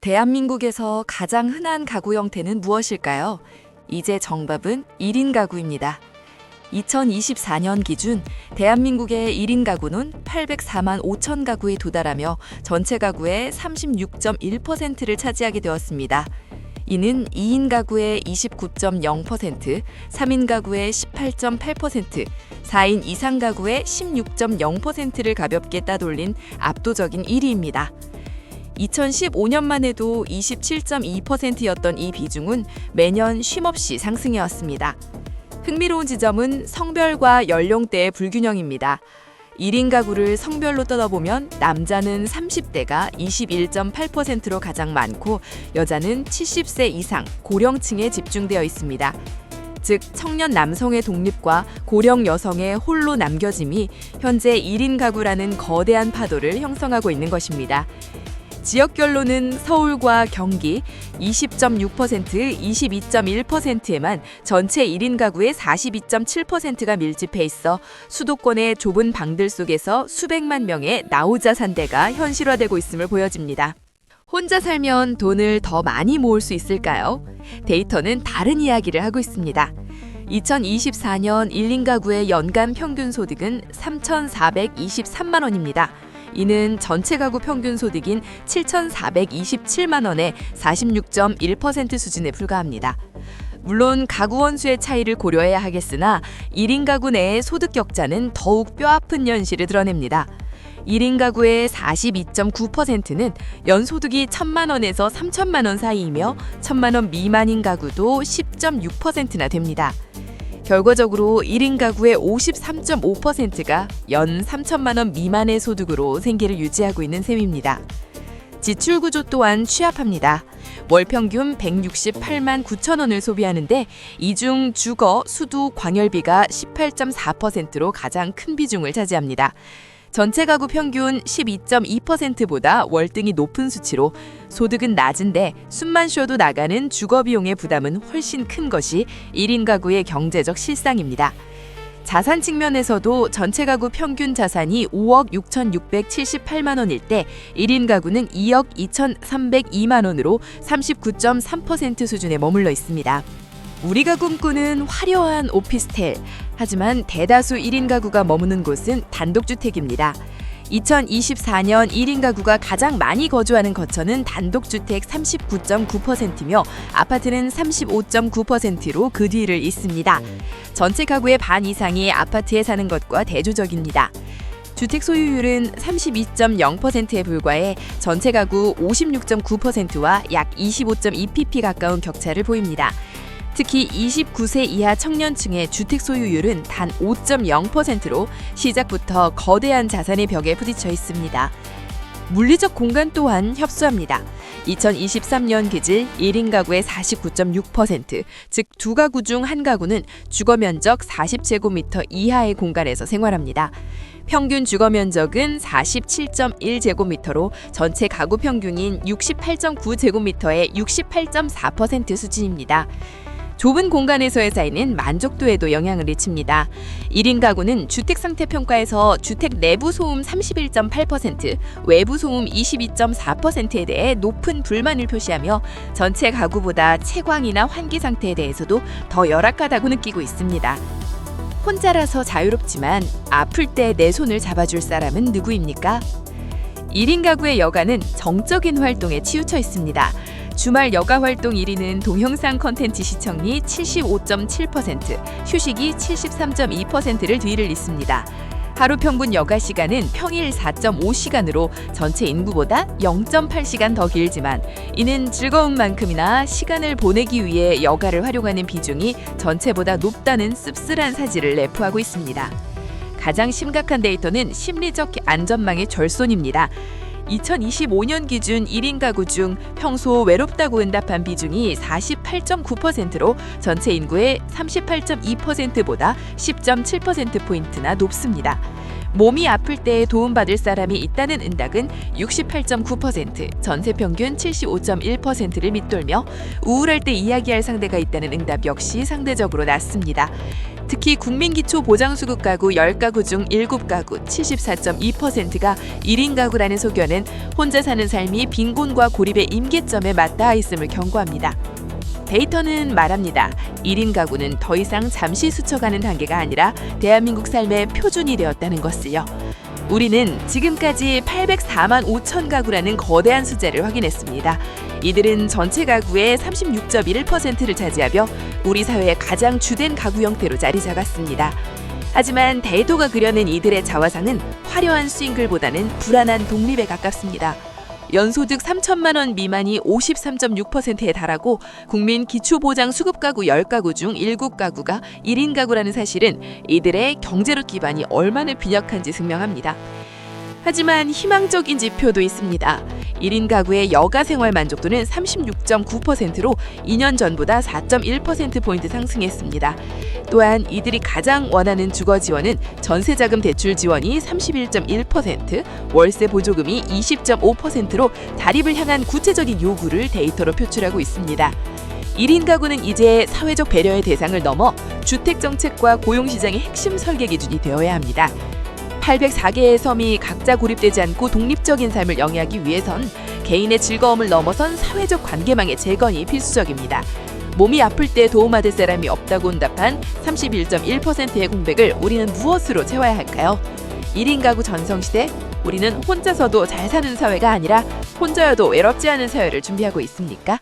대한민국에서 가장 흔한 가구 형태는 무엇일까요? 이제 정답은 1인 가구입니다. 2024년 기준 대한민국의 1인 가구는 804만 5천 가구에 도달하며 전체 가구의 36.1%를 차지하게 되었습니다. 이는 2인 가구의 29.0%, 3인 가구의 18.8%, 4인 이상 가구의 16.0%를 가볍게 따돌린 압도적인 1위입니다. 2015년만 해도 27.2%였던 이 비중은 매년 쉼없이 상승해왔습니다. 흥미로운 지점은 성별과 연령대의 불균형입니다. 1인 가구를 성별로 뜯어보면 남자는 30대가 21.8%로 가장 많고 여자는 70세 이상 고령층에 집중되어 있습니다. 즉 청년 남성의 독립과 고령 여성의 홀로 남겨짐이 현재 1인 가구라는 거대한 파도를 형성하고 있는 것입니다. 지역별로는 서울과 경기 20.6%, 22.1%에만 전체 1인 가구의 42.7%가 밀집해 있어 수도권의 좁은 방들 속에서 수백만 명의 나우자 산대가 현실화되고 있음을 보여집니다. 혼자 살면 돈을 더 많이 모을 수 있을까요? 데이터는 다른 이야기를 하고 있습니다. 2024년 1인 가구의 연간 평균 소득은 3,423만 원입니다. 이는 전체 가구 평균 소득인 7,427만 원의 46.1% 수준에 불과합니다. 물론 가구 원수의 차이를 고려해야 하겠으나 1인 가구 내의 소득 격차는 더욱 뼈아픈 현실을 드러냅니다. 1인 가구의 42.9%는 연소득이 1,000만 원에서 3,000만 원 사이이며 1,000만 원 미만인 가구도 10.6%나 됩니다. 결과적으로 1인 가구의 53.5%가 연 3천만 원 미만의 소득으로 생계를 유지하고 있는 셈입니다. 지출 구조 또한 취약합니다. 월 평균 168만 9천 원을 소비하는데 이 중 주거, 수도, 광열비가 18.4%로 가장 큰 비중을 차지합니다. 전체 가구 평균 12.2%보다 월등히 높은 수치로 소득은 낮은데 숨만 쉬어도 나가는 주거 비용의 부담은 훨씬 큰 것이 1인 가구의 경제적 실상입니다. 자산 측면에서도 전체 가구 평균 자산이 5억 6,678만 원일 때 1인 가구는 2억 2,302만 원으로 39.3% 수준에 머물러 있습니다. 우리가 꿈꾸는 화려한 오피스텔, 하지만 대다수 1인 가구가 머무는 곳은 단독주택입니다. 2024년 1인 가구가 가장 많이 거주하는 거처는 단독주택 39.9%며 아파트는 35.9%로 그 뒤를 잇습니다. 전체 가구의 반 이상이 아파트에 사는 것과 대조적입니다. 주택 소유율은 32.0%에 불과해 전체 가구 56.9%와 약 25.2pp 가까운 격차를 보입니다. 특히 29세 이하 청년층의 주택 소유율은 단 5.0%로 시작부터 거대한 자산의 벽에 부딪혀 있습니다. 물리적 공간 또한 협소합니다. 2023년 기준 1인 가구의 49.6%, 즉 두 가구 중 한 가구는 주거 면적 40제곱미터 이하의 공간에서 생활합니다. 평균 주거 면적은 47.1제곱미터로 전체 가구 평균인 68.9제곱미터의 68.4% 수준입니다. 좁은 공간에서의 쌓이는 만족도에도 영향을 미칩니다. 1인 가구는 주택상태평가에서 주택 내부 소음 31.8%, 외부 소음 22.4%에 대해 높은 불만을 표시하며 전체 가구보다 채광이나 환기 상태에 대해서도 더 열악하다고 느끼고 있습니다. 혼자라서 자유롭지만 아플 때 내 손을 잡아줄 사람은 누구입니까? 1인 가구의 여가는 정적인 활동에 치우쳐 있습니다. 주말 여가 활동 1위는 동영상 콘텐츠 시청이 75.7%, 휴식이 73.2%를 뒤를 잇습니다. 하루 평균 여가 시간은 평일 4.5시간으로 전체 인구보다 0.8시간 더 길지만 이는 즐거운 만큼이나 시간을 보내기 위해 여가를 활용하는 비중이 전체보다 높다는 씁쓸한 사실을 내포하고 있습니다. 가장 심각한 데이터는 심리적 안전망의 절손입니다. 2025년 기준 1인 가구 중 평소 외롭다고 응답한 비중이 48.9%로 전체 인구의 38.2%보다 10.7%포인트나 높습니다. 몸이 아플 때 도움받을 사람이 있다는 응답은 68.9%, 전체 평균 75.1%를 밑돌며 우울할 때 이야기할 상대가 있다는 응답 역시 상대적으로 낮습니다. 특히 국민기초보장수급 가구 10가구 중 7가구 74.2%가 1인 가구라는 소견은 혼자 사는 삶이 빈곤과 고립의 임계점에 맞닿아 있음을 경고합니다. 데이터는 말합니다. 1인 가구는 더 이상 잠시 스쳐가는 단계가 아니라 대한민국 삶의 표준이 되었다는 것을요. 우리는 지금까지 804만 5천 가구라는 거대한 숫자를 확인했습니다. 이들은 전체 가구의 36.1%를 차지하며 우리 사회의 가장 주된 가구 형태로 자리 잡았습니다. 하지만 데이터가 그려낸 이들의 자화상은 화려한 싱글보다는 불안한 독립에 가깝습니다. 연소득 3천만 원 미만이 53.6%에 달하고 국민 기초보장 수급 가구 10가구 중 7가구가 1인 가구라는 사실은 이들의 경제력 기반이 얼마나 빈약한지 증명합니다. 하지만 희망적인 지표도 있습니다. 1인 가구의 여가 생활 만족도는 36.9%로 2년 전보다 4.1%포인트 상승했습니다. 또한 이들이 가장 원하는 주거 지원은 전세자금 대출 지원이 31.1%, 월세 보조금이 20.5%로 자립을 향한 구체적인 요구를 데이터로 표출하고 있습니다. 1인 가구는 이제 사회적 배려의 대상을 넘어 주택정책과 고용시장의 핵심 설계 기준이 되어야 합니다. 804개의 섬이 각자 고립되지 않고 독립적인 삶을 영위하기 위해선 개인의 즐거움을 넘어선 사회적 관계망의 재건이 필수적입니다. 몸이 아플 때 도움받을 사람이 없다고 응답한 31.1%의 공백을 우리는 무엇으로 채워야 할까요? 1인 가구 전성시대, 우리는 혼자서도 잘 사는 사회가 아니라 혼자여도 외롭지 않은 사회를 준비하고 있습니까?